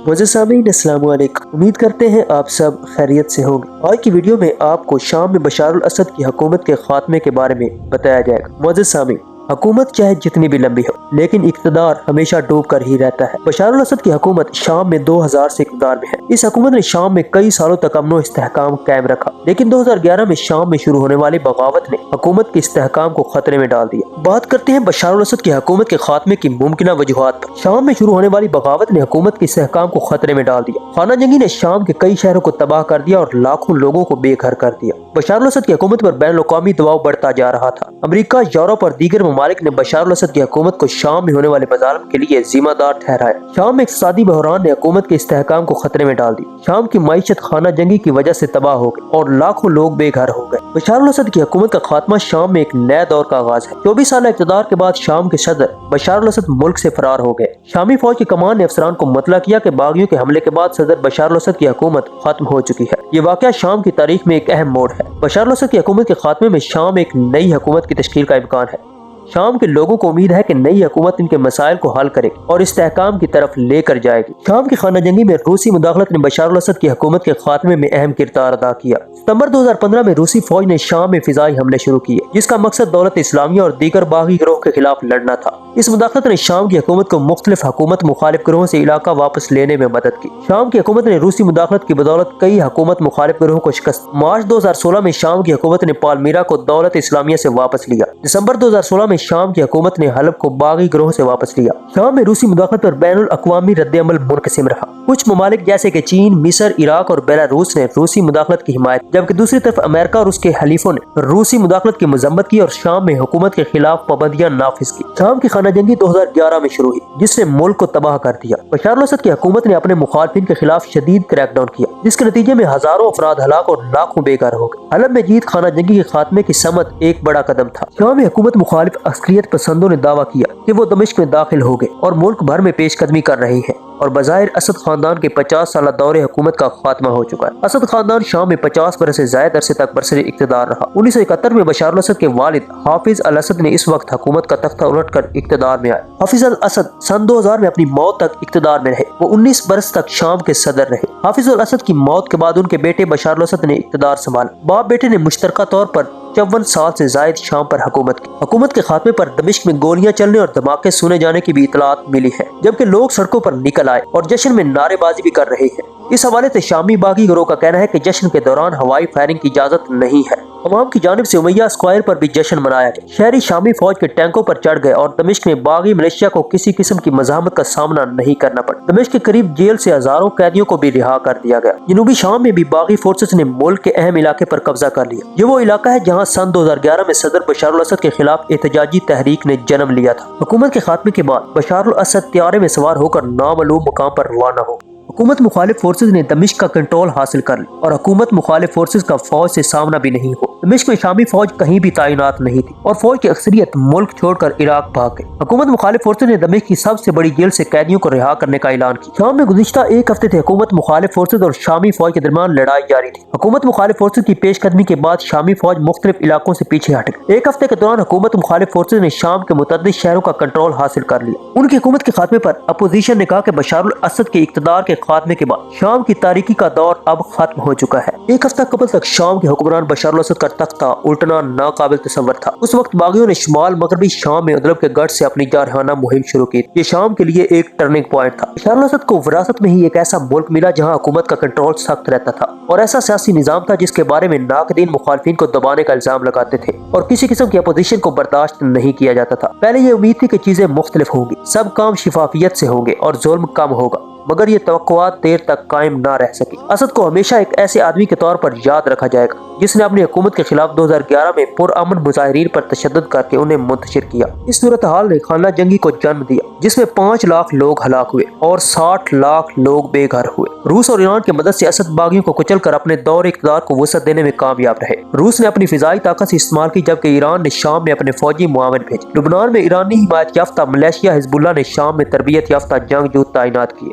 معزز سامعین السلام علیکم، امید کرتے ہیں آپ سب خیریت سے ہوں گے۔ آج کی ویڈیو میں آپ کو شام میں بشار الاسد کی حکومت کے خاتمے کے بارے میں بتایا جائے گا۔ معزز سامعین، حکومت چاہے جتنی بھی لمبی ہو لیکن اقتدار ہمیشہ ڈوب کر ہی رہتا ہے۔ بشار الاسد کی حکومت شام میں 2000 سے اقتدار میں ہے۔ اس حکومت نے شام میں کئی سالوں تک امن و استحکام قائم رکھا، لیکن 2011 میں شام میں شروع ہونے والی بغاوت نے حکومت کے استحکام کو خطرے میں ڈال دیا۔ بات کرتے ہیں بشار الاسد کی حکومت کے خاتمے کی ممکنہ وجوہات پر۔ شام میں شروع ہونے والی بغاوت نے حکومت کے استحکام کو خطرے میں ڈال دیا۔ خانہ جنگی نے شام کے کئی شہروں کو تباہ کر دیا اور لاکھوں لوگوں کو بے گھر کر دیا۔ بشار الاسد کی حکومت پر بین الاقوامی دباؤ بڑھتا جا رہا تھا۔ امریکہ، یورپ اور دیگر ممالک نے بشار الاسد کی حکومت کو شام میں ہونے والے مظالم کے لیے ذمہ دار ٹھہرایا۔ شام میں اقتصادی بحران نے حکومت کے استحکام کو خطرے میں ڈال دی۔ شام کی معیشت خانہ جنگی کی وجہ سے تباہ ہو گئی اور لاکھوں لوگ بے گھر ہو گئے۔ بشار الاسد کی حکومت کا خاتمہ شام میں ایک نئے دور کا آغاز ہے۔ 24 سالہ اقتدار کے بعد شام کے صدر بشار الاسد ملک سے فرار ہو گئے۔ شامی فوج کی کمان نے افسران کو مطلع کیا کہ باغیوں کے حملے کے بعد صدر بشار الاسد کی حکومت ختم ہو چکی ہے۔ یہ واقعہ شام کی تاریخ میں ایک اہم موڑ ہے۔ بشار الاسد کی حکومت کے خاتمے میں شام ایک نئی حکومت کی تشکیل کا امکان ہے۔ شام کے لوگوں کو امید ہے کہ نئی حکومت ان کے مسائل کو حل کرے گی اور استحکام کی طرف لے کر جائے گی۔ شام کی خانہ جنگی میں روسی مداخلت نے بشار الاسد کی حکومت کے خاتمے میں اہم کردار ادا کیا۔ ستمبر 2015 میں روسی فوج نے شام میں فضائی حملے شروع کیے، جس کا مقصد دولت اسلامیہ اور دیگر باغی گروہ کے خلاف لڑنا تھا۔ اس مداخلت نے شام کی حکومت کو مختلف حکومت مخالف گروہوں سے علاقہ واپس لینے میں مدد کی۔ شام کی حکومت نے روسی مداخلت کی بدولت کئی حکومت مخالف گروہوں کو شکست۔ مارچ 2016 میں شام کی حکومت نے پالمیرا کو دولت اسلامیہ سے واپس لیا۔ دسمبر 2016 میں شام کی حکومت نے حلب کو باغی گروہ سے واپس لیا۔ شام میں روسی مداخلت پر بین الاقوامی رد عمل منقسم رہا۔ کچھ ممالک جیسے کہ چین، مصر، عراق اور بیلاروس نے روسی مداخلت کی حمایت، جبکہ دوسری طرف امریکہ اور اس کے حلیفوں نے روسی مداخلت کی مذمت کی اور شام میں حکومت کے خلاف پابندیاں نافذ کی۔ شام کی خانہ جنگی 2011 میں شروع ہوئی، جس نے ملک کو تباہ کر دیا۔ بشار الاسد کی حکومت نے اپنے مخالفین کے خلاف شدید کریک ڈاؤن کیا، جس کے نتیجے میں ہزاروں افراد ہلاک اور لاکھوں بے گھر ہو گئے۔ حلب میں جیت خانہ جنگی کے خاتمے کی سمت ایک بڑا قدم تھا۔ شام میں حکومت مخالف عسکریت پسندوں نے دعویٰ کیا کہ وہ دمشق میں داخل ہو گئے اور ملک بھر میں پیش قدمی کر رہے ہیں، اور بظاہر اسد خاندان کے 50 سالہ دور حکومت کا خاتمہ ہو چکا ہے۔ اسد خاندان شام میں 50 برس سے زائد عرصے تک برسر اقتدار رہا۔ 1971 میں بشار الاسد کے والد حافظ الاسد نے اس وقت حکومت کا تختہ الٹ کر اقتدار میں آئے۔ حافظ الاسد سن 2000 میں اپنی موت تک اقتدار میں رہے۔ وہ 19 برس تک شام کے صدر رہے۔ حافظ الاسد کی موت کے بعد ان کے بیٹے بشار الاسد نے اقتدار سنبھالا۔ باپ بیٹے نے مشترکہ طور پر 54 سال سے زائد شام پر حکومت کی۔ حکومت کے خاتمے پر دمشق میں گولیاں چلنے اور دھماکے سنے جانے کی بھی اطلاعات ملی ہے، جبکہ لوگ سڑکوں پر نکل آئے اور جشن میں نعرے بازی بھی کر رہے ہیں۔ اس حوالے سے شامی باغی گروہ کا کہنا ہے کہ جشن کے دوران ہوائی فائرنگ کی اجازت نہیں ہے۔ عوام کی جانب سے امیہ اسکوائر پر بھی جشن منایا گیا۔ شہری شامی فوج کے ٹینکوں پر چڑھ گئے اور دمشق میں باغی ملیشیا کو کسی قسم کی مزاحمت کا سامنا نہیں کرنا پڑا۔ دمشق کے قریب جیل سے ہزاروں قیدیوں کو بھی رہا کر دیا گیا۔ جنوبی شام میں بھی باغی فورسز نے ملک کے اہم علاقے پر قبضہ کر لیا۔ یہ وہ علاقہ ہے جہاں سن 2011 میں صدر بشار الاسد کے خلاف احتجاجی تحریک نے جنم لیا تھا۔ حکومت کے خاتمے کے بعد بشار الاسد طیارے میں سوار ہو کر نامعلوم مقام پر روانہ ہو۔ حکومت مخالف فورسز نے دمشق کا کنٹرول حاصل کر لی اور حکومت مخالف فورسز کا فوج سے سامنا بھی نہیں ہو۔ دمشق میں شامی فوج کہیں بھی تعینات نہیں تھی اور فوج کی اکثریت ملک چھوڑ کر عراق بھاگ گئی۔ حکومت مخالف فورسز نے دمشق کی سب سے بڑی جیل سے قیدیوں کو رہا کرنے کا اعلان کیا۔ شام میں گزشتہ ایک ہفتے سے حکومت مخالف فورسز اور شامی فوج کے درمیان لڑائی جاری تھی۔ حکومت مخالف فورسز کی پیش قدمی کے بعد شامی فوج مختلف علاقوں سے پیچھے ہٹ گئی۔ ایک ہفتے کے دوران حکومت مخالف فورسز نے شام کے متعدد شہروں کا کنٹرول حاصل کر لیا۔ ان کی حکومت کے خاتمے پر اپوزیشن نے کہا کہ بشار الاسد کے اقتدار کے خاتمے کے بعد شام کی تاریکی کا دور اب ختم ہو چکا ہے۔ ایک ہفتہ قبل تک شام کے حکمران بشار الاسد کا تختہ الٹنا ناقابل تصور تھا۔ اس وقت باغیوں نے شمال مغربی شام میں ادلب کے گڑھ سے اپنی جارحانہ مہم شروع کی۔ یہ شام کے لیے ایک ٹرننگ پوائنٹ تھا۔ بشار الاسد کو وراثت میں ہی ایک ایسا ملک ملا جہاں حکومت کا کنٹرول سخت رہتا تھا اور ایسا سیاسی نظام تھا جس کے بارے میں ناقدین مخالفین کو دبانے کا الزام لگاتے تھے اور کسی قسم کی اپوزیشن کو برداشت نہیں کیا جاتا تھا۔ پہلے یہ امید تھی کہ چیزیں مختلف ہوں گی، سب کام شفافیت سے ہوں گے اور ظلم کم ہوگا، مگر یہ توقعات دیر تک قائم نہ رہ سکی۔ اسد کو ہمیشہ ایک ایسے آدمی کے طور پر یاد رکھا جائے گا جس نے اپنی حکومت کے خلاف 2011 میں پرامن مظاہرین پر تشدد کر کے انہیں منتشر کیا۔ اس صورتحال نے خانہ جنگی کو جنم دیا جس میں 5 لاکھ لوگ ہلاک ہوئے اور 60 لاکھ لوگ بے گھر ہوئے۔ روس اور ایران کی مدد سے اسد باغیوں کو کچل کر اپنے دور اقتدار کو وسعت دینے میں کامیاب رہے۔ روس نے اپنی فضائی طاقت سے استعمال کی، جبکہ ایران نے شام میں اپنے فوجی معاون بھیجے۔ لبنان میں ایرانی حمایت یافتہ ملیشیا حزب اللہ نے شام میں تربیت یافتہ جنگجو تعینات کیے،